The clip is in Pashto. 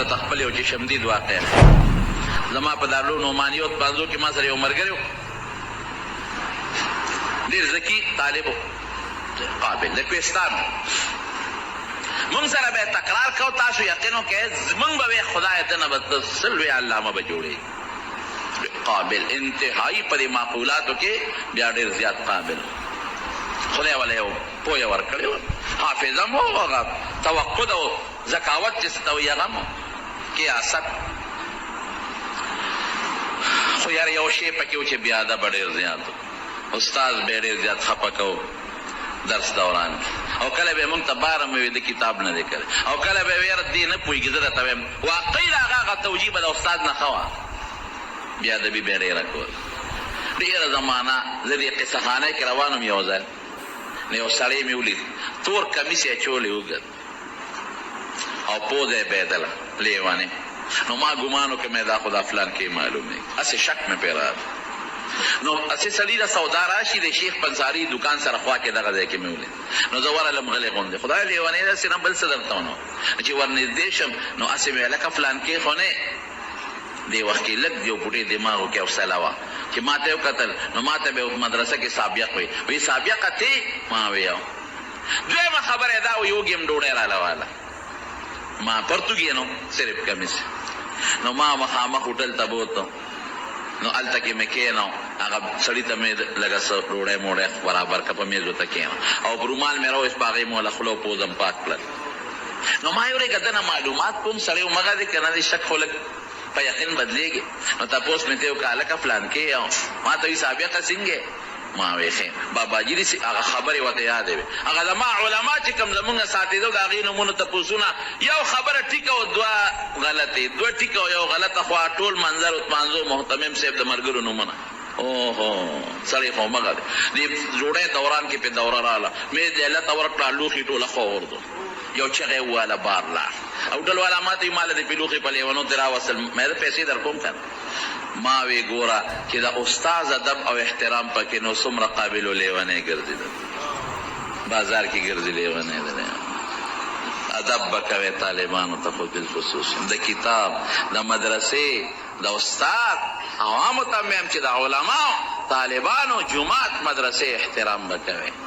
درته خپل یو چې شمدید واقع زما په دارالعلوم نعمانیه پانزو کې ما سره یو ملګری و ډېر ذکي طالب و قابل د کوهستان مونږ سره به تکرار کو تاسو یقین وکړئ مونږ به خدای دنه به سل لوی علامه به جوړوي قابل انتهایی په دې معقولاتو کې بیا ډېر زیات قابل خدای والا یو پویه ورکړې وه حافظ هم و هغه توقد او ذکاوت چې څه ته وایي هغه هم قیاست خو یار یو شی پکې و چې بیا ادب ډېر زیات و استاد به ډېر زیات خفه کو درس دوران او کله به مونږ ته بار مې د کتاب نه دی کړی او کله به ویره دې نه پوهېږي زه درته وایم واقعي د هغه توجیه به د استاد نه ښه وه بیا ادبي به ډېره کول ډېره زمانه زه دې قصه خانه کې روان وم یو ځل نو یو سړی مې ولید تور کمیس یې اچولی اوږد او پوزه یې بېدله لیونې نو ما ګمان وکړ مې دا خو دا فلان کې معلومېږي هسې شک مې پرې راغی نو هسې سړي د سودا راشي د شیخ پنساري دوکان سره خوا کې دغه ځای کې مې ولید نو زه ورغلم غلی غوندې خدای لیونې داسې نه بل څه درته ونه چې ورنږدې شم نو هسې مې لکه فلان کې خو نه دې وخت کې لږ یو بوټې دماغو کې حوصله وه چې ما ته یې وکتل نو ما ته به مدرسه کې سابق وي سابقه تی ما ویو دویمه خبره دا و یو ګیم ډوډۍ راله واله ما پرتګي نو صرف کمیس نو ما مخامخ هوټل ته بوتم نو هلته کې مې کښېنو هغه سړي ته مې لږه څه ډوډۍ موډۍ برابر کړه په میز ورته کښېنو او رومال مې راوایست په هغې مو له خوله پوزم پاک کړل نو ما یې ورېږه دنه معلومات کوم سړی همغه دی که نه دی شک خو لږ په یقین بدلېږي نو تپوس مې ته وکړه هلکه فلان کې ما ته وایي سابقه څنګه ما وی خیر باباجي دې هغه خبرې ورته یادې وې هغه زما علما چې کوم زمونږ ساتېدل د هغې نومونو تپوسونه یو خبره ټیکه او دوه غلطې دوه ټیکه او یو غلطه خو ټول منظر عثمانزو محتمم صاحب د ملګرو نومونه اوهو سړی خو همغه دی د ډوډۍ دوران کې پې دوره راغله مې د علته ورکړه لوښي ټوله ښه وردو یو چغې وواله بار لاړ او ډل والا ما ته یې ماله د پلوخې په لیونو ترې راوستل مې د پیسې در کوم که ما وی ګوره چې د استاز ادب او احترام پکې نو څومره قابل و لیونی ګرځېدل بازار کې ګرځي لیونی دی ادب به کوې طالبانو ته خو بالخصوص د کتاب د مدرسې د استاد عوامو ته مې هم چې د علماو طالبانو جومات مدرسې احترام به کوې